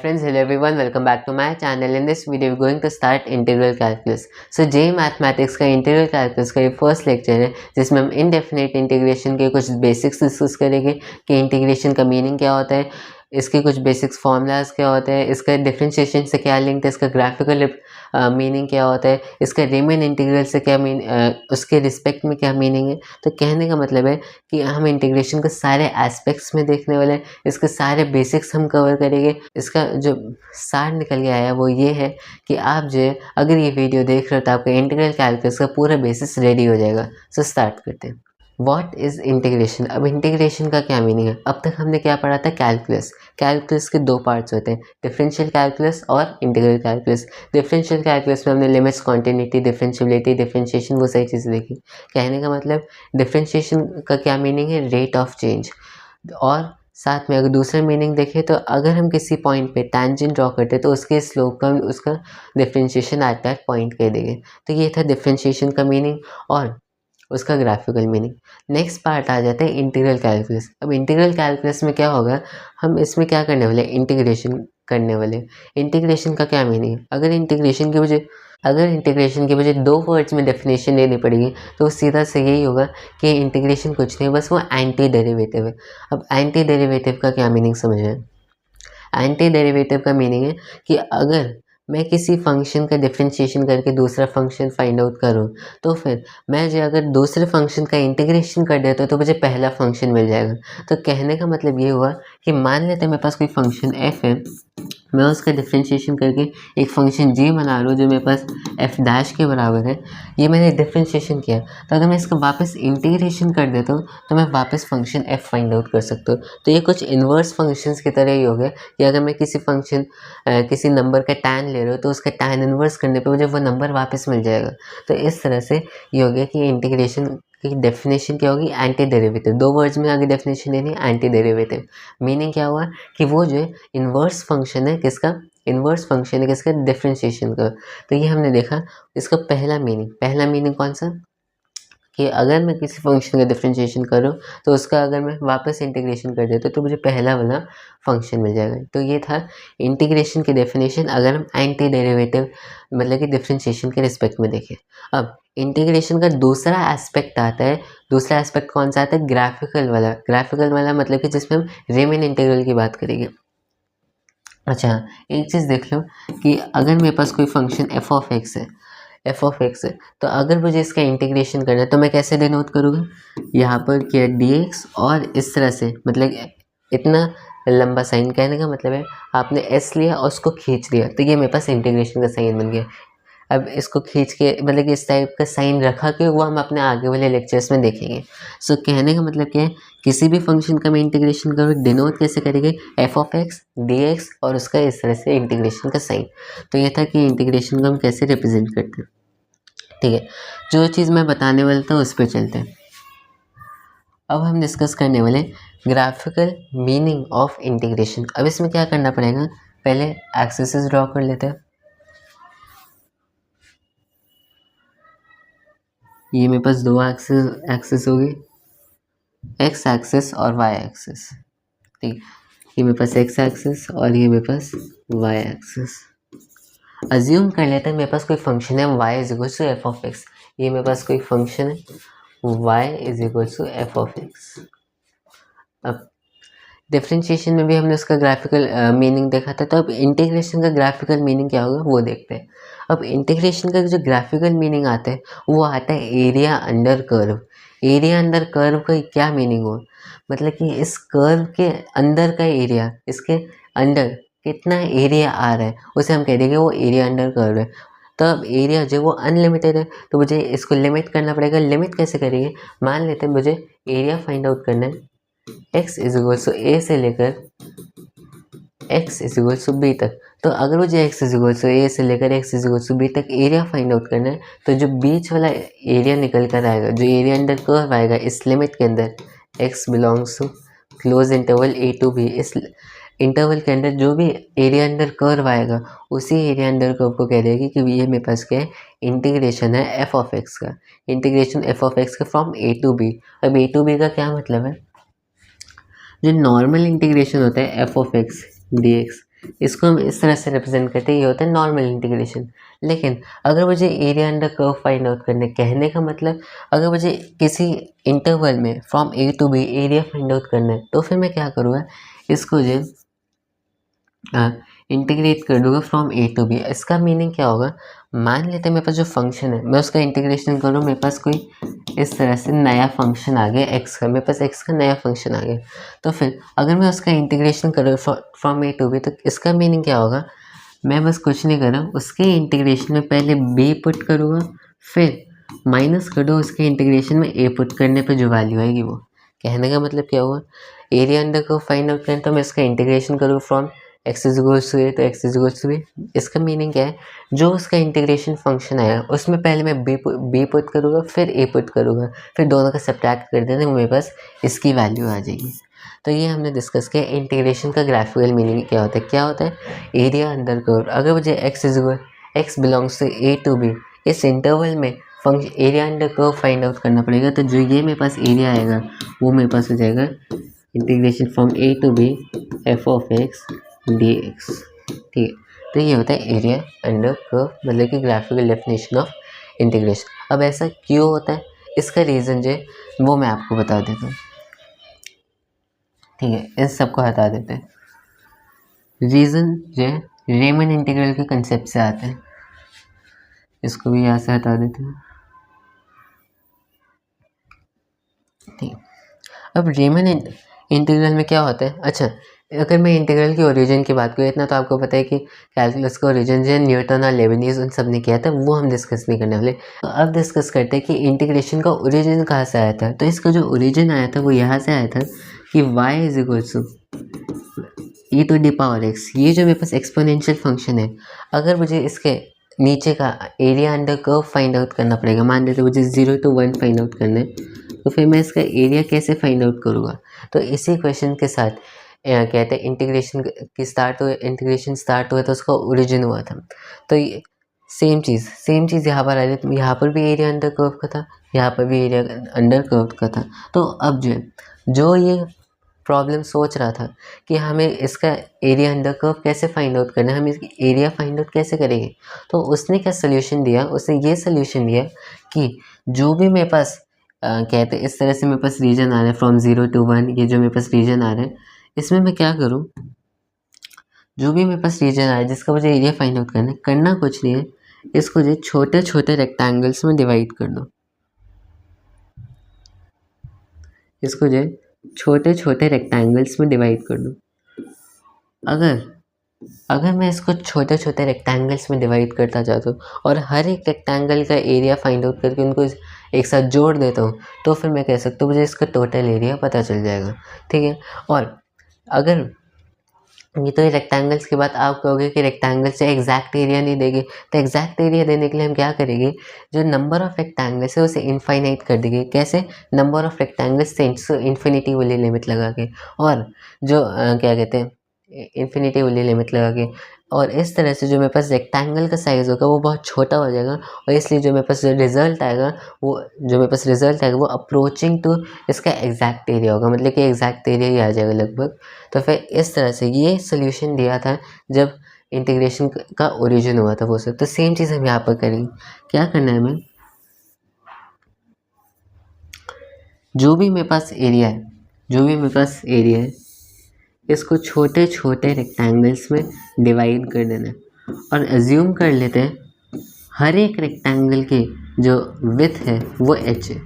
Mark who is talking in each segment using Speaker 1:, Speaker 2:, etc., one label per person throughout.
Speaker 1: friends, hello everyone, welcome back to my channel. In this video, we're going to start integral calculus. So JEE mathematics का integral calculus का ये first lecture है जिसमें हम indefinite integration के कुछ basics discuss करेंगे कि इंटीग्रेशन का मीनिंग क्या होता है, इसके कुछ बेसिक्स फॉर्मूलाज क्या होते हैं, इसका डिफरेंशिएशन से क्या लिंक है, इसका ग्राफिकल मीनिंग क्या होता है, इसका रीमेन इंटीग्रल से क्या उसके रिस्पेक्ट में क्या मीनिंग है। तो कहने का मतलब है कि हम इंटीग्रेशन के सारे एस्पेक्ट्स में देखने वाले हैं, इसके सारे बेसिक्स हम कवर करेंगे। इसका जो सार निकल के आया वो ये है कि आप जो है अगर ये वीडियो देख रहे हो तो आपका इंटीग्रल कैलकुलस का पूरा बेसिस रेडी हो जाएगा। सो स्टार्ट करते हैं। What is integration. अब इंटीग्रेशन का क्या मीनिंग है। अब तक हमने क्या पढ़ा था, कैलकुलस। कैलकुलस के दो पार्ट्स होते हैं, डिफरेंशियल कैलकुलस और इंटीग्रल कैलकुलस। डिफरेंशियल कैलकुलस में हमने लिमिट्स, कॉन्टिन्यूटी, डिफरेंशियबिलिटी, डिफरेंशिएशन, वो सही चीज़ें देखी। कहने का मतलब डिफरेंशिएशन का क्या मीनिंग है, रेट ऑफ चेंज। और साथ में अगर दूसरा मीनिंग देखें तो अगर हम किसी पॉइंट पे टेंजेंट ड्रॉ करते हैं तो उसके स्लोप का उसका डिफरेंशिएशन एट दैट पॉइंट कह देंगे। तो ये था डिफरेंशिएशन का मीनिंग और उसका ग्राफिकल मीनिंग। नेक्स्ट पार्ट आ जाता है इंटीग्रल कैलकुलस। अब इंटीग्रल कैलकुलस में क्या होगा, हम इसमें क्या करने वाले, इंटीग्रेशन करने वाले। इंटीग्रेशन का क्या मीनिंग है, अगर इंटीग्रेशन की मुझे दो वर्ड्स में डेफिनेशन देनी पड़ेगी तो सीधा से यही होगा कि इंटीग्रेशन कुछ नहीं, बस वो एंटी डेरिवेटिव है। अब एंटी डेरिवेटिव का क्या मीनिंग समझ में। एंटी डेरिवेटिव का मीनिंग है कि अगर मैं किसी फंक्शन का डिफरेंशिएशन करके दूसरा फंक्शन फाइंड आउट करूं तो फिर मैं जो अगर दूसरे फंक्शन का इंटीग्रेशन कर देता तो मुझे पहला फंक्शन मिल जाएगा। तो कहने का मतलब ये हुआ कि मान लेते हैं मेरे पास कोई फंक्शन f है, मैं उसका डिफरेंशिएशन करके एक फंक्शन g बना रहा हूँ जो मेरे पास f डैश के बराबर है। ये मैंने डिफरेंशिएशन किया, तो अगर मैं इसका वापस इंटीग्रेशन कर देता हूँ तो मैं वापस फंक्शन f फाइंड आउट कर सकता हूँ। तो ये कुछ इन्वर्स फंक्शंस की तरह ही हो गया कि अगर मैं किसी नंबर का टैन ले रहा हूँ तो उसका टैन इन्वर्स करने पे मुझे वो नंबर वापस मिल जाएगा। तो इस तरह से ये हो गया कि इंटीग्रेशन की डेफिनेशन क्या होगी, एंटी डेरिवेटिव। दो वर्ड्स में आगे डेफिनेशन देनी है, एंटी डेरिवेटिव। मीनिंग क्या हुआ कि वो जो है इन्वर्स फंक्शन है किसका, डिफरेंशिएशन का। तो ये हमने देखा इसका पहला मीनिंग कौन सा, कि अगर मैं किसी फंक्शन का डिफरेंशिएशन करूँ तो उसका अगर मैं वापस इंटीग्रेशन कर देता तो मुझे पहला वाला फंक्शन मिल जाएगा। तो ये था इंटीग्रेशन की डेफिनेशन अगर हम एंटी डेरिवेटिव मतलब कि डिफरेंशिएशन के रिस्पेक्ट में देखें। अब इंटीग्रेशन का दूसरा एस्पेक्ट आता है, दूसरा एस्पेक्ट कौन सा आता है, ग्राफिकल वाला मतलब कि जिसमें हम रीमेन इंटीग्रल की बात करेंगे। अच्छा, एक चीज़ देख लो कि अगर मेरे पास कोई फंक्शन f ऑफ एक्स है तो अगर मुझे इसका इंटीग्रेशन करना है तो मैं कैसे डिनोट करूँगा, यहाँ पर किया dx और इस तरह से, मतलब इतना लंबा साइन। कहने का मतलब है आपने s लिया और उसको खींच दिया तो ये मेरे पास इंटीग्रेशन का साइन बन गया। अब इसको खींच के मतलब कि इस टाइप का साइन रखा के वो हम अपने आगे वाले लेक्चर्स में देखेंगे। सो कहने का मतलब क्या है, किसी भी फंक्शन का मैं इंटीग्रेशन करूँ डिनोट कैसे करेंगे, f ऑफ एक्स dx और उसका इस तरह से इंटीग्रेशन का साइन। तो ये था कि इंटीग्रेशन को हम कैसे रिप्रेजेंट करते हैं। ठीक है, जो चीज़ मैं बताने वाला था उस पर चलते हैं। अब हम डिस्कस करने वाले ग्राफिकल मीनिंग ऑफ इंटीग्रेशन। अब इसमें क्या करना पड़ेगा, पहले एक्सिस ड्रॉ कर लेते हैं। ये मेरे पास दो एक्सिस होगी, एक्स एक्सिस और वाई एक्सिस। ठीक, ये मेरे पास एक्स एक्सिस और ये मेरे पास वाई एक्सिस। अज्यूम कर लेते हैं मेरे पास कोई फंक्शन है y is equal to f of x. ये मेरे पास कोई फंक्शन है y is equal to f of x. अब डिफरेंशिएशन में भी हमने उसका ग्राफिकल मीनिंग देखा था, तो अब इंटीग्रेशन का ग्राफिकल मीनिंग क्या होगा वो देखते हैं। अब इंटीग्रेशन का जो ग्राफिकल मीनिंग आता है वो आता है area under curve. Area under curve का क्या मीनिंग हो, मतलब कि इस कर्व के अंदर का एरिया, इसके अंडर कितना एरिया आ रहा है उसे हम कह देंगे वो एरिया अंडर कर्व है। तो अब एरिया जो वो अनलिमिटेड है तो मुझे इसको लिमिट करना पड़ेगा। लिमिट कैसे करेंगे, मान लेते हैं मुझे एरिया फाइंड आउट करना है x is equal to a से लेकर x is equal to b तक। तो अगर मुझे x is equal to a से लेकर x is equal to b तक एरिया फाइंड आउट करना है तो जो बीच वाला एरिया निकल कर आएगा, जो एरिया अंडर कर्व आएगा इस लिमिट के अंदर, x belongs to close interval a to b, इस इंटरवल के अंदर जो भी एरिया अंडर कर्व आएगा उसी एरिया अंडर कर्व को कह देगी कि ये मेरे पास क्या है, इंटीग्रेशन है f ऑफ x का। इंटीग्रेशन f ऑफ x का फ्रॉम a टू b। अब a टू b का क्या मतलब है, जो नॉर्मल इंटीग्रेशन होता है f ऑफ x dx, इसको हम इस तरह से रिप्रेजेंट करते हैं, ये होता है नॉर्मल इंटीग्रेशन। लेकिन अगर मुझे area under curve find out करने, कहने का मतलब अगर मुझे किसी इंटरवल में from a to b area find out करना है, तो फिर मैं क्या करूँगा, इसको जो इंटीग्रेट कर दूँगा फ्रॉम ए टू बी। इसका मीनिंग क्या होगा, मान लेते हैं मेरे पास जो फंक्शन है, मैं उसका इंटीग्रेशन करूँ, मेरे पास कोई इस तरह से नया फंक्शन आ गया एक्स का, मेरे पास एक्स का नया फंक्शन आ गया। तो फिर अगर मैं उसका इंटीग्रेशन करूँ फ्रॉम ए टू बी, तो इसका मीनिंग क्या होगा, मैं बस कुछ नहीं कर रहा हूँ, उसके इंटीग्रेशन में पहले बी पुट करूँगा, फिर माइनस कर दो उसके इंटीग्रेशन में ए पुट करने पे जो वैल्यू आएगी वो। कहने का मतलब क्या हुआ, एरिया अंडर को फाइंड आउट करें तो मैं इसका इंटीग्रेशन करूँ from x is equals to a तो x is equals to a. इसका मीनिंग क्या है, जो उसका इंटीग्रेशन फंक्शन आएगा उसमें पहले मैं बी पुट करूँगा, फिर ए पुट करूँगा, फिर दोनों का सब्ट्रैक्ट कर देना, मेरे पास इसकी वैल्यू आ जाएगी। तो ये हमने डिस्कस किया इंटीग्रेशन का ग्राफिकल मीनिंग क्या होता है। क्या होता है, एरिया अंडर कर्व, अगर मुझे x belongs to a to b, इस इंटरवल में function area under curve find out करना पड़ेगा। तो जो ये मेरे पास एरिया आएगा वो मेरे पास हो जाएगा integration from a to b f of x d x. ठीक है, तो ये होता है एरिया अंडर कर्व, मतलब कि ग्राफिकल डेफिनेशन ऑफ इंटीग्रेशन। अब ऐसा क्यों होता है, इसका रीज़न जो है वो मैं आपको बता देता हूँ। ठीक है, इन सबको हटा देते हैं। रीज़न जो है रेमन इंटीग्रल के कंसेप्ट से आते हैं, इसको भी यहाँ से हटा देते हैं। ठीक, अब रेमन इंटीग्रल में क्या होता है, अच्छा अगर मैं इंटीग्रल की ओरिजिन की बात करूँ, इतना तो आपको पता है कि कैलकुलस का ओरिजिन जो है न्यूटन और लेबनीज उन सब ने किया था, वो हम डिस्कस नहीं करने वाले। तो अब डिस्कस करते हैं कि इंटीग्रेशन का ओरिजिन कहाँ से आया था। तो इसका जो ओरिजिन आया था वो यहाँ से आया था कि y is equal to e to the power x. ये जो मेरे पास एक्सपोनेंशियल फंक्शन है, अगर मुझे इसके नीचे का area under curve find out करना पड़ेगा, मान लेते मुझे 0 to 1 फाइंड आउट करना है, तो फिर मैं इसका एरिया कैसे फाइंड आउट करूँगा। तो इसी क्वेश्चन के साथ कहते हैं इंटीग्रेशन स्टार्ट हुआ तो उसका ओरिजिन हुआ था। तो ये सेम चीज़ यहाँ पर आ रही है, यहाँ पर भी एरिया अंडर कर्व का था, यहाँ पर भी एरिया अंडर कर्व का था। तो अब जो ये प्रॉब्लम सोच रहा था कि हमें इसका एरिया अंडर कर्व कैसे फाइंड आउट करना है, हम इसकी एरिया फाइंड आउट कैसे करेंगे, तो उसने क्या सोल्यूशन दिया, उसने ये सोल्यूशन दिया कि जो भी मेरे पास कहते हैं इस तरह से मेरे पास रीजन आ रहा है फ्रॉम 0 to 1, ये जो मेरे पास रीजन आ रहा है, इसमें मैं क्या करूं, जो भी मेरे पास रीजन आ रहा है जिसका मुझे एरिया फाइंड आउट करना है, करना कुछ नहीं है, इसको जो छोटे छोटे रेक्टेंगल्स में डिवाइड कर दो। इसको जो छोटे छोटे रेक्टेंगल्स में डिवाइड कर दो। अगर मैं इसको छोटे छोटे रेक्टेंगल्स में डिवाइड करता जाता हूँ और हर एक रेक्टेंगल का एरिया फाइंड आउट करके उनको एक साथ जोड़ देता हूँ, तो फिर मैं कह सकता हूँ मुझे इसका टोटल एरिया पता चल जाएगा। ठीक है, और अगर ये तो रेक्टेंगल्स के बाद आप कहोगे कि रेक्टेंगल से एग्जैक्ट एरिया नहीं देंगे, तो एग्जैक्ट एरिया देने के लिए हम क्या करेंगे, जो नंबर ऑफ रेक्टेंगल्स है उसे इनफाइनाइट कर देंगे। कैसे, नंबर ऑफ रेक्टेंगल्स से इन्फिनिटी वाली लिमिट लगा के, और जो क्या कहते हैं इन्फिनिटी वाली लिमिट लगा के, और इस तरह से जो मेरे पास रेक्टेंगल का साइज़ होगा वो बहुत छोटा हो जाएगा, और इसलिए जो मेरे पास रिजल्ट आएगा वो अप्रोचिंग टू इसका एग्जैक्ट एरिया होगा, मतलब कि एग्जैक्ट एरिया ही आ जाएगा लगभग। तो फिर इस तरह से ये सोल्यूशन दिया था जब इंटीग्रेशन का ओरिजिन हुआ था वो सब। तो सेम चीज़ हम यहाँ पर करेंगे। क्या करना है हमें, जो भी मेरे पास एरिया है इसको छोटे छोटे रेक्टेंगल्स में डिवाइड कर देना है, और एज्यूम कर लेते हैं हर एक रेक्टेंगल की जो विड्थ है वो h है।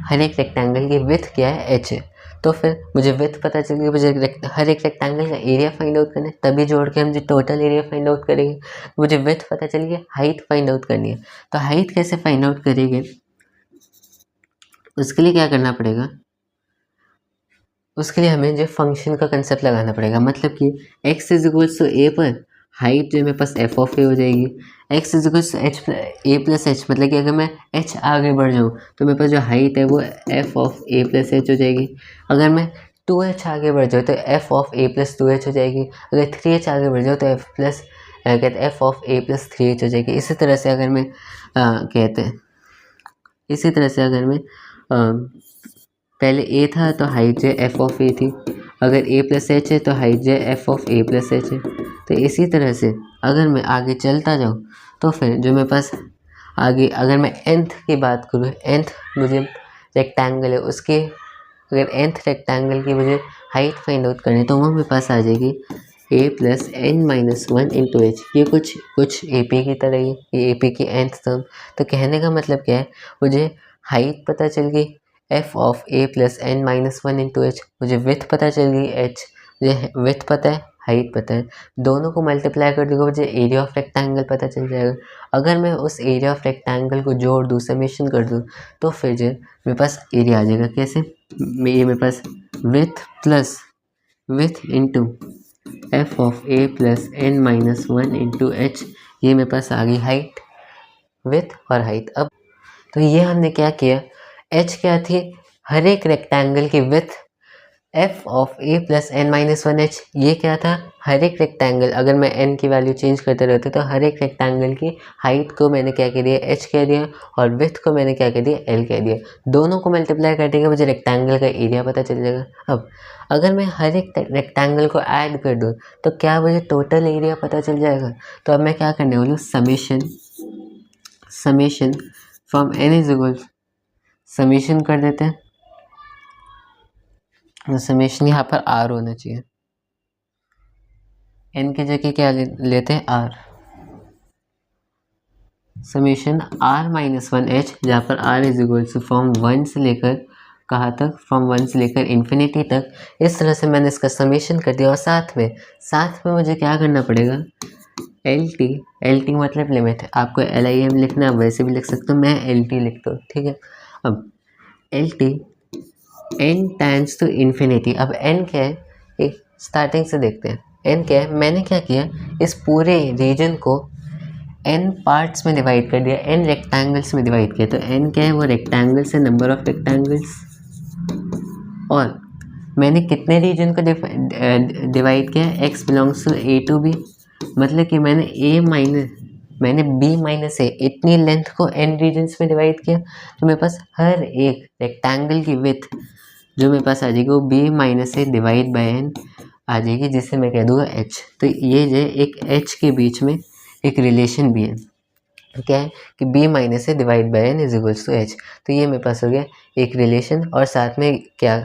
Speaker 1: हर एक रेक्टेंगल की विड्थ क्या है, h है। तो फिर मुझे विड्थ पता चल गई, मुझे हर एक रेक्टेंगल का एरिया फाइंड आउट करना है, तभी जोड़ के हम जो टोटल एरिया फाइंड आउट करेंगे। मुझे विड्थ पता चल गई, हाइट फाइंड आउट करनी है। तो हाइट कैसे फाइंड आउट करेंगे, उसके लिए क्या करना पड़ेगा, उसके लिए हमें जो फंक्शन का कंसेप्ट लगाना पड़ेगा। मतलब कि x इज इक्वल्स टू ए पर हाइट जो मेरे पास एफ ऑफ ए हो जाएगी, x is equals to h a plus h, मतलब कि अगर मैं h आगे बढ़ जाऊँ तो मेरे पास जो हाइट है वो f of a plus H हो जाएगी। अगर मैं 2h आगे बढ़ जाऊँ तो f of a plus 2h हो जाएगी। अगर 3h आगे बढ़ जाऊँ तो f of a plus 3h हो जाएगी। इसी तरह से अगर मैं पहले a था तो हाइट जो एफ ऑफ ए थी, अगर a प्लस एच है तो हाइट जो F of a plus H है। तो इसी तरह से अगर मैं आगे चलता जाऊँ तो फिर जो मेरे पास आगे अगर मैं nth की बात करूँ, nth मुझे रेक्टेंगल है उसके, अगर nth रेक्टेंगल की मुझे हाइट फाइंड आउट करनी है तो वो मेरे पास आ जाएगी a plus n minus one into h. ये कुछ ए पी की तरह ही, ये ए पी की nth टर्म। तो कहने का मतलब क्या है, मुझे हाइट पता चल गई f of a plus n minus one into H, मुझे विथ पता चल गई h, मुझे विथ पता है, हाइट पता है, दोनों को मल्टीप्लाई कर दूँगा मुझे एरिया ऑफ रेक्टेंगल पता चल जाएगा। अगर मैं उस एरिया ऑफ रेक्टेंगल को जोड़ दूँ, समेशन कर दूँ, तो फिर जो मेरे पास एरिया आ जाएगा। कैसे, ये मेरे पास with into f of a plus n minus one into h, ये मेरे पास आ गई हाइट, विथ और हाइट। अब तो ये हमने क्या किया, एच क्या थी, हर एक रेक्टेंगल की with f of a plus n minus one h, ये क्या था, हर एक रेक्टेंगल, अगर मैं एन की वैल्यू चेंज करते रहते तो हर एक रेक्टेंगल की हाइट को मैंने क्या कह दिया, एच कह दिया, और विथ को मैंने क्या कह दिया, एल कह दिया। दोनों को मल्टीप्लाई कर देंगे, मुझे रेक्टेंगल का एरिया पता चल जाएगा। अब अगर मैं हर एक रेक्टेंगल को ऐड कर दूँ तो क्या मुझे टोटल एरिया पता चल जाएगा। तो अब मैं क्या करने वाला हूँ, summation from n is equal, summation कर देते हैं, समेशन यहाँ पर आर होना चाहिए, एन की जगह क्या लेते हैं, r, summation r minus one h, जहाँ पर r is equal to from one से लेकर कहाँ तक, फ्रॉम वन से लेकर इन्फिनिटी तक। इस तरह से मैंने इसका समेशन कर दिया, और साथ में मुझे क्या करना पड़ेगा, एल टी मतलब लिमिट है, आपको LIM लिखना है, वैसे भी लिख सकते हो, मैं LT लिखता हूँ, ठीक है। अब LT n tends to infinity, अब n क्या है, एक स्टार्टिंग से देखते हैं, n क्या है, मैंने क्या किया, इस पूरे रीजन को n पार्ट्स में डिवाइड कर दिया, n रेक्टेंगल्स में डिवाइड किया। तो n क्या है, वो रेक्टेंगल्स है, नंबर ऑफ रेक्टेंगल्स, और मैंने कितने रीजन को डिवाइड किया, x belongs to a to b, मतलब कि मैंने b माइनस ए इतनी लेंथ को n रीजन्स में डिवाइड किया। तो मेरे पास हर एक रेक्टेंगल की विथ जो मेरे पास आ जाएगी वो b minus a divide by n आ जाएगी, जिसे मैं कह दूँगा h। तो ये जो एक h के बीच में एक रिलेशन भी है, क्या है कि b minus a divide by n is equals to h। तो ये मेरे पास हो गया एक रिलेशन, और साथ में क्या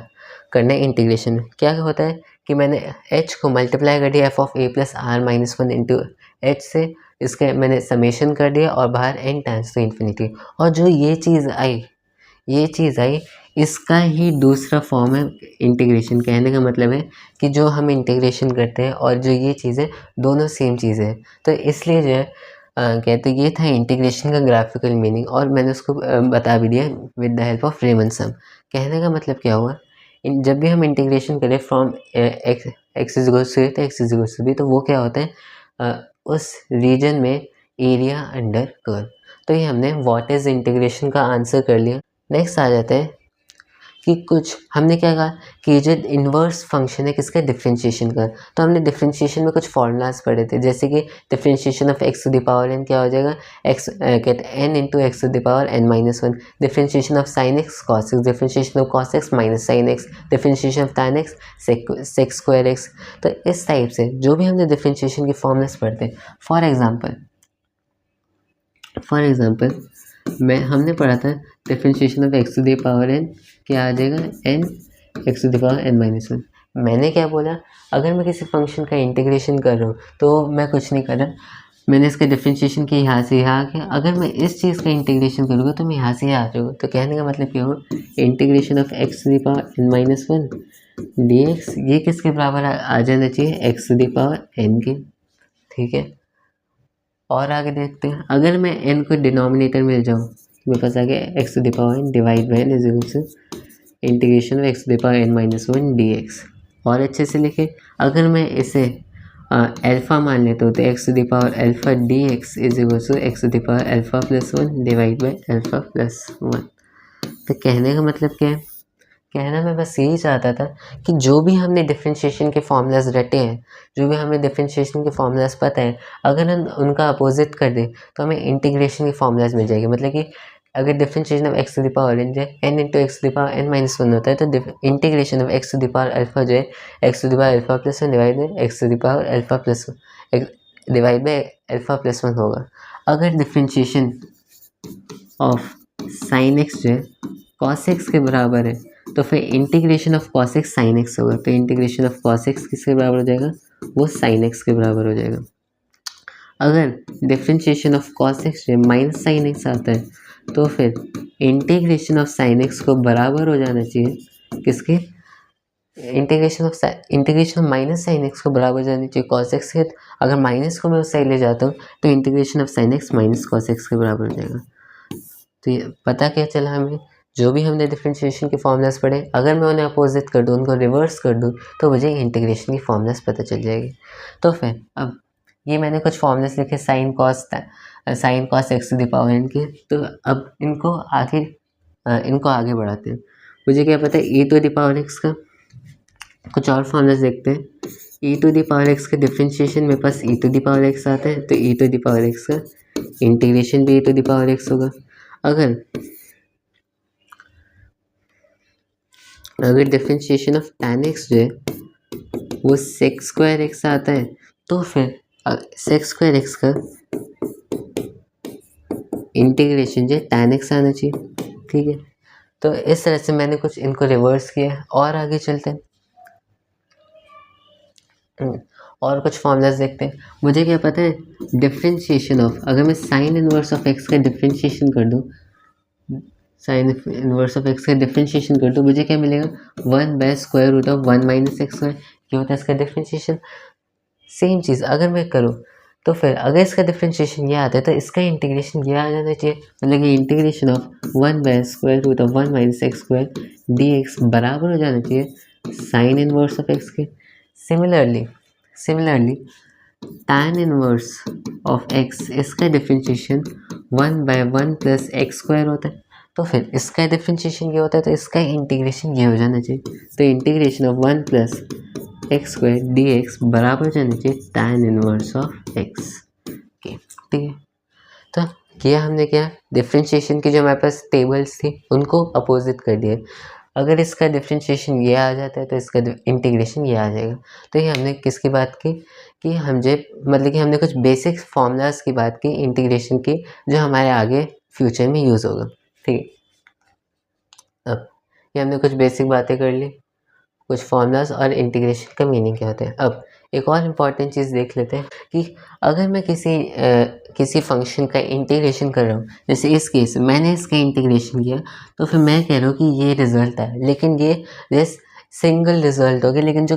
Speaker 1: करना है, इंटीग्रेशन। क्या होता है कि मैंने h को मल्टीप्लाई कर दिया f of a plus r minus one into h से, इसके मैंने समेशन कर दिया, और बाहर n टेंड्स टू इन्फिनिटी, और जो ये चीज़ आई इसका ही दूसरा फॉर्म है इंटीग्रेशन। कहने का मतलब है कि जो हम इंटीग्रेशन करते हैं और जो ये चीज़ें दोनों सेम चीज़ें हैं। तो इसलिए जो है कहते ये था इंटीग्रेशन का ग्राफिकल मीनिंग, और मैंने उसको बता भी दिया with the help of Riemann sum. कहने का मतलब क्या हुआ, जब भी हम इंटीग्रेशन करें from x is equals to a तो x is equals to b, तो वो क्या होता है उस रीजन में एरिया अंडर कर्व। तो ये हमने व्हाट इज इंटीग्रेशन का आंसर कर लिया। नेक्स्ट आ जाते हैं कि कुछ हमने क्या कहा कि जो इन्वर्स फंक्शन है किसका, डिफरेंशिएशन का। तो हमने डिफरेंशिएशन में कुछ फॉर्मूलाज पढ़े थे, जैसे कि differentiation of x to the power n क्या हो जाएगा, एक्स कहते हैं n into x to the power n minus one, differentiation of sine x cos x, differentiation of cos x minus sine x, differentiation of tan x sec square x. तो इस type से जो भी हमने differentiation के formulas पढ़ते हैं, for example हमने पढ़ा था differentiation of x to the power n क्या आ जाएगा, n x to the power n minus one. मैंने क्या बोला, अगर मैं किसी फंक्शन का इंटीग्रेशन कर रहा हूँ तो मैं कुछ नहीं कर रहा, मैंने इसका डिफरेंशिएशन किया यहाँ से यहाँ के, अगर मैं इस चीज़ का इंटीग्रेशन करूँगा तो मैं यहाँ से यहाँ आ जाऊँगा। तो कहने का मतलब क्या हुआ, integration of x to the power n minus one d x, ये किसके बराबर आ जाना चाहिए, x to the power n के, ठीक है। और आगे देखते हैं, अगर मैं n को डिनोमिनेटर मिल जाऊँ, मेरे पास आ गया x to the power n divide by n is equal to integration of x to the power n minus one d x. और अच्छे से लिखे, अगर मैं इसे अल्फ़ा मान लेता हूँ तो x to the power alpha d x is equal to x to the power alpha plus one divide by alpha plus one. तो कहने का मतलब क्या है, कहना मैं बस यही चाहता था कि जो भी हमने डिफरेंशिएशन के फॉर्मूलाज रटे हैं, जो भी हमें डिफरेंशिएशन के फॉर्मूलाज पता है, अगर हम उनका अपोजिट कर दें तो हमें इंटीग्रेशन के फॉर्मूलाज मिल जाएंगे। मतलब कि अगर differentiation of x to the power n जो है n into x to the power n minus one होता है, तो integration of x to the power alpha जो है x to the power alpha plus one divide by x to the power alpha plus one divide by alpha plus one होगा। अगर differentiation of sine x जो है cos x के बराबर है, तो फिर integration of cos x sine x होगा। तो इंटीग्रेशन ऑफ कॉस एक्स किसके बराबर हो जाएगा, वो साइन एक्स के बराबर हो जाएगा। अगर डिफरेंशिएशन ऑफ कॉस एक्स जो माइनस साइन एक्स आता है, तो फिर इंटीग्रेशन ऑफ साइन एक्स को बराबर हो जाना चाहिए किसके, integration of minus sine x को बराबर हो जाना चाहिए कॉस एक्स के। अगर माइनस को मैं उस साइड ले जाता हूँ तो integration of sine x minus cos x के बराबर हो जाएगा। तो ये पता क्या चला हमें, जो भी हमने डिफरेंशिएशन के फॉर्मूलाज पढ़े, अगर मैं उन्हें अपोजिट कर दूँ, उनको रिवर्स कर दूँ, तो मुझे इंटीग्रेशन की फॉर्मूलाज पता चल जाएगी। तो फिर अब ये मैंने कुछ फॉर्मूलाज लिखे sine cos x to the power n के। तो अब इनको आगे बढ़ाते हैं। मुझे क्या पता है e to the power x का, कुछ और फॉर्मूलाज देखते हैं। e to the power x का डिफरेंशिएशन मेरे पास e to the power x आता है, तो e to the power x का इंटीग्रेशन भी e to the power x होगा। अगर डिफरेंशिएशन ऑफ tan x जो है वो sec स्क्वायर x आता है, तो फिर sec स्क्वायर x का इंटीग्रेशन जो है tan x आना चाहिए। ठीक है, तो इस तरह से मैंने कुछ इनको रिवर्स किया और आगे चलते हैं और कुछ फॉर्मूलाज देखते हैं। मुझे क्या पता है, डिफरेंशिएशन ऑफ, अगर मैं साइन इनवर्स ऑफ एक्स का डिफरेंशिएशन कर दूँ, साइन इनवर्स ऑफ एक्स का डिफरेंशिएशन कर दूँ, मुझे क्या मिलेगा, 1/√1 माइनस एक्स स्क्वायर। ये होता है इसका डिफरेंशिएशन। सेम चीज़ अगर मैं करूँ, तो फिर अगर इसका डिफरेंशिएशन ये आता है, तो इसका इंटीग्रेशन ये आ जाना चाहिए। मतलब कि integration of 1/√1 minus x square dx बराबर हो जाना चाहिए साइन इनवर्स ऑफ एक्स के। Similarly tan inverse of x, इसका डिफरेंशिएशन 1/1 प्लस एक्स स्क्वायर होता है। तो फिर इसका डिफरेंशिएशन ये होता है, तो इसका इंटीग्रेशन ये हो जाना चाहिए। तो integration of 1 plus x square dx बराबर जाना चाहिए tan इनवर्स ऑफ एक्स के। ठीक है, तो किया हमने क्या, डिफरेंशिएशन की जो हमारे पास टेबल्स थी उनको अपोजिट कर दिए। अगर इसका डिफरेंशिएशन ये आ जाता है, तो इसका इंटीग्रेशन ये आ जाएगा। तो ये हमने किसकी बात की कि हमने कुछ बेसिक फॉर्मूलाज की बात की इंटीग्रेशन की, जो हमारे आगे फ्यूचर में यूज़ होगा। ठीक है, अब ये हमने कुछ बेसिक बातें कर ली, कुछ फॉर्मूलाज और इंटीग्रेशन का मीनिंग क्या होता है। अब एक और इम्पॉर्टेंट चीज़ देख लेते हैं कि अगर मैं किसी फंक्शन का इंटीग्रेशन कर रहा हूँ, जैसे इस केस में मैंने इसका इंटीग्रेशन किया, तो फिर मैं कह रहा हूँ कि ये रिज़ल्ट है, लेकिन ये सिंगल रिज़ल्ट होगा, लेकिन जो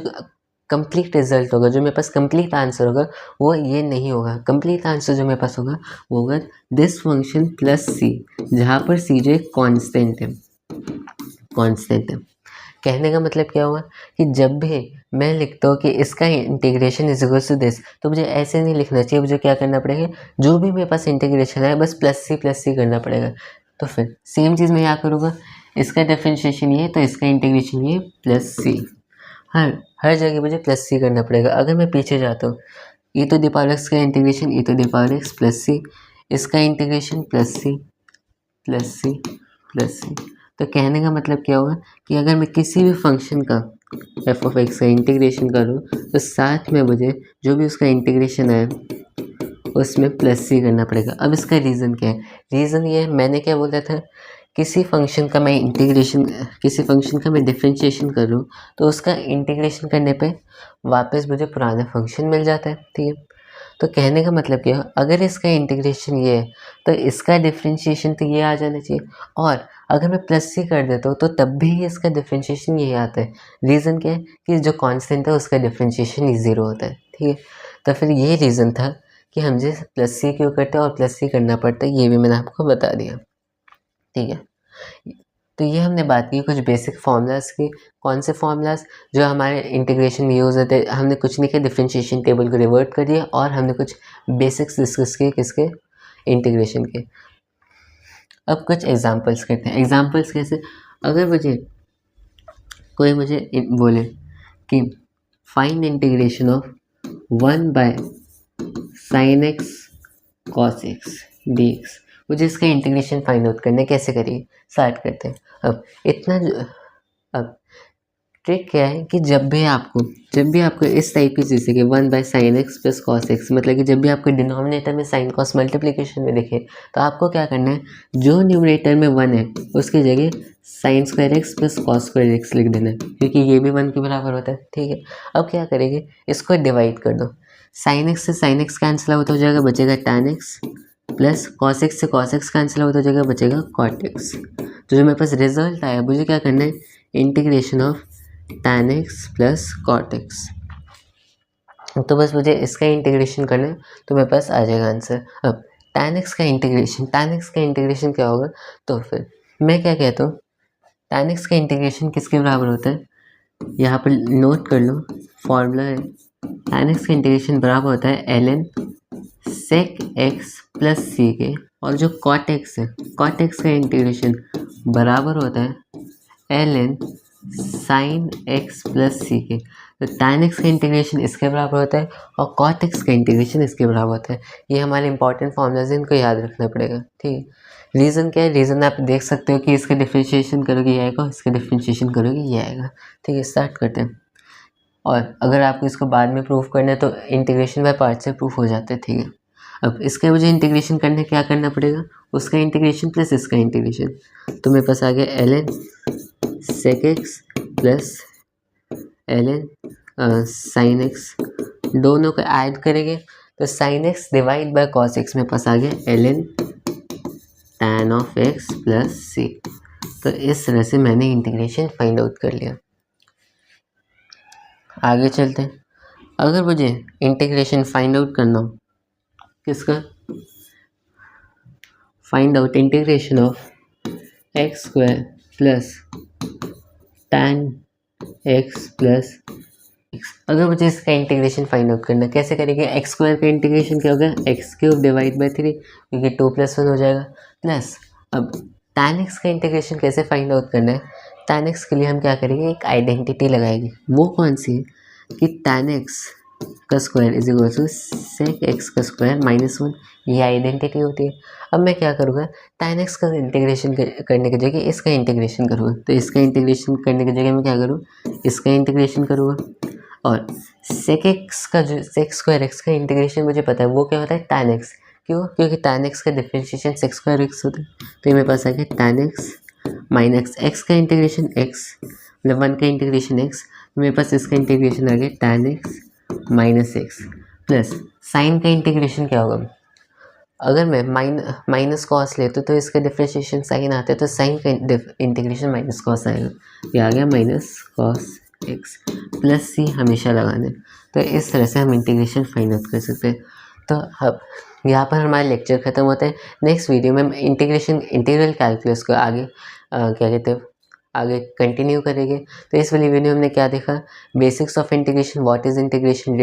Speaker 1: कंप्लीट रिजल्ट होगा, जो मेरे पास कंप्लीट आंसर होगा, वो ये नहीं होगा। कंप्लीट आंसर जो मेरे पास होगा वो होगा दिस फंक्शन प्लस सी, जहाँ पर सी जो एक कांस्टेंट है। कहने का मतलब क्या हुआ कि जब भी मैं लिखता हूँ कि इसका integration is equal to this, तो मुझे ऐसे नहीं लिखना चाहिए। मुझे क्या करना पड़ेगा, जो भी मेरे पास इंटीग्रेशन है बस प्लस सी करना पड़ेगा। तो फिर सेम चीज़ मैं यहाँ करूँगा, इसका डिफरेंशिएशन ये, तो इसका इंटीग्रेशन ये प्लस सी, हर जगह मुझे प्लस सी करना पड़ेगा। अगर मैं पीछे जाता हूँ, e to the power x का integration e to the power x plus c, इसका इंटीग्रेशन प्लस सी। तो कहने का मतलब क्या होगा कि अगर मैं किसी भी फंक्शन का एफ ऑफ एक्स का इंटीग्रेशन करूँ, तो साथ में मुझे जो भी उसका इंटीग्रेशन है उसमें प्लस सी करना पड़ेगा। अब इसका रीज़न क्या है, रीज़न ये है, मैंने क्या बोला था, किसी फंक्शन का मैं डिफरेंशिएशन कर लूँ, तो उसका इंटीग्रेशन करने पे वापस मुझे पुराना फंक्शन मिल जाता है। ठीक है, तो कहने का मतलब क्या है, अगर इसका इंटीग्रेशन ये है, तो इसका डिफरेंशिएशन तो ये आ जाना चाहिए, और अगर मैं प्लस सी कर देता हूँ तो तब भी इसका डिफरेंशिएशन ये आता है। रीज़न क्या है कि जो कांस्टेंट है उसका डिफरेंशिएशन ही ज़ीरो होता है। ठीक है, तो फिर ये रीज़न था कि हम जो प्लस सी क्यों करते हैं और प्लस सी करना पड़ता है, ये भी मैंने आपको बता दिया। ठीक है, तो ये हमने बात की कुछ बेसिक फार्मूलाज की। कौन से फार्मूलाज, जो हमारे इंटीग्रेशन में यूज़ होते हैं। हमने कुछ नहीं किया, डिफरेंशिएशन टेबल को रिवर्ट कर दिया, और हमने कुछ बेसिक्स डिस्कस किए किसके, इंटीग्रेशन के। अब कुछ एग्जांपल्स करते हैं। एग्जांपल्स कैसे, अगर कोई मुझे बोले कि find integration of 1/sin x cos x dx, मुझे इसका इंटीग्रेशन फाइंड आउट करना है, कैसे करिए स्टार्ट करते हैं। अब ट्रिक क्या है कि जब भी आपको इस टाइप की चीज़ कि 1/sin x plus cos x, मतलब कि जब भी आपको डिनोमिनेटर में साइन कॉस मल्टीप्लिकेशन में दिखे तो आपको क्या करना है, जो न्यूमरेटर में 1 है उसकी जगह sin² x plus cos² x लिख देना है, क्योंकि ये भी 1 के बराबर होता है। ठीक है, अब क्या करेंगे, इसको डिवाइड कर दो। sin x से sin x कैंसिल आउट हो जाएगा, बचेगा tan x, plus cos x से cos x कैंसिल आउट हो जाएगा, बचेगा cot x। तो जो मेरे पास रिजल्ट आया, मुझे क्या करना है, integration of tan x plus cot x। तो बस मुझे इसका इंटीग्रेशन करना है, तो मेरे पास आ जाएगा आंसर। अब tan x का इंटीग्रेशन क्या होगा, तो फिर मैं क्या कहता हूँ, tan x का इंटीग्रेशन किसके बराबर होता है, यहाँ पर नोट कर लो, फॉर्मूला है tan x का इंटीग्रेशन बराबर होता है ln sec x plus c के, और जो cot x है, cot x का इंटीग्रेशन बराबर होता है ln sin x plus c के। तो tan x का इंटीग्रेशन इसके बराबर होता है और cot x का इंटीग्रेशन इसके बराबर होता है। ये हमारे इंपॉर्टेंट फॉर्मूलाज हैं, इनको याद रखना पड़ेगा। ठीक है, रीज़न क्या है, रीज़न आप देख सकते हो कि इसका डिफ्रेंशिएशन करोगे ये आएगा, इसका डिफ्रेंशिएशन करोगे ये आएगा। ठीक है, स्टार्ट करते हैं। और अगर आपको इसको बाद में प्रूफ करना है तो इंटीग्रेशन बाय पार्ट से प्रूफ हो जाता है। ठीक है, अब इसका मुझे इंटीग्रेशन करने क्या करना पड़ेगा, उसका इंटीग्रेशन प्लस इसका इंटीग्रेशन। तो मेरे पास आ गया ln sec x plus ln sin x, दोनों को ऐड करेंगे तो sin x divide by cos x, मेरे पास आ गया ln tan of x plus c। तो इस तरह से मैंने इंटीग्रेशन फाइंड आउट कर लिया। आगे चलते हैं। अगर मुझे इंटीग्रेशन फाइंड आउट करना हो किसका, find out integration of x² plus tan x plus x, अगर मुझे इसका इंटीग्रेशन फाइंड आउट करना, कैसे करेंगे, x² का इंटीग्रेशन क्या होगा, x³ डिवाइड बाई 3, क्योंकि 2 + 1 हो जाएगा, प्लस अब tan x का इंटीग्रेशन कैसे फाइंड आउट करना है, tan x के लिए हम क्या करेंगे, एक आइडेंटिटी लगाएंगे। वो कौन सी है कि tan x का square is equal to sec x का स्क्वायर माइनस 1, ये आइडेंटिटी होती है। अब मैं क्या करूँगा, tan x का इंटीग्रेशन करने की जगह इसका इंटीग्रेशन करूँगा, तो इसका इंटीग्रेशन करने की जगह मैं क्या करूँ, इसका इंटीग्रेशन करूँगा। और sec x का जो sec² x का इंटीग्रेशन मुझे पता है वो क्या होता है, tan x। क्यों, क्योंकि tan x का डिफरेंशिएशन sec² x होता है। तो ये मेरे पास आ गया tan x माइनस x का इंटीग्रेशन x, मतलब 1 का इंटीग्रेशन x, मेरे पास इसका इंटीग्रेशन आ गया tan x minus x, plus sign का इंटीग्रेशन क्या होगा, अगर मैं माइनस कॉस लेता तो इसका डिफरेंशिएशन साइन आता है, तो साइन का इंटीग्रेशन माइनस कॉस आएगा, ये आ गया minus cos x plus c हमेशा लगाना है। तो इस तरह से हम इंटीग्रेशन फाइंड आउट कर सकते हैं। तो अब यहाँ पर हमारा लेक्चर ख़त्म होता है। नेक्स्ट वीडियो में हम इंटीग्रल कैलकुलस को आगे क्या कहते हैं, आगे कंटिन्यू करेंगे। तो इस वाली वीडियो में हमने क्या देखा, basics of integration, what is integration,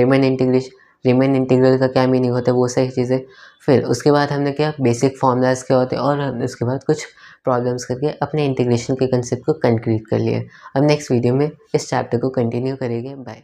Speaker 1: Riemann integral का क्या मीनिंग होता है, वो सारी चीज़ें। फिर उसके बाद हमने क्या बेसिक फॉर्मूलाज क्या होते हैं, और उसके बाद कुछ प्रॉब्लम्स करके अपने इंटीग्रेशन के कंसेप्ट को कंक्रीट कर लिया। अब नेक्स्ट वीडियो में इस चैप्टर को कंटिन्यू करेंगे। बाय।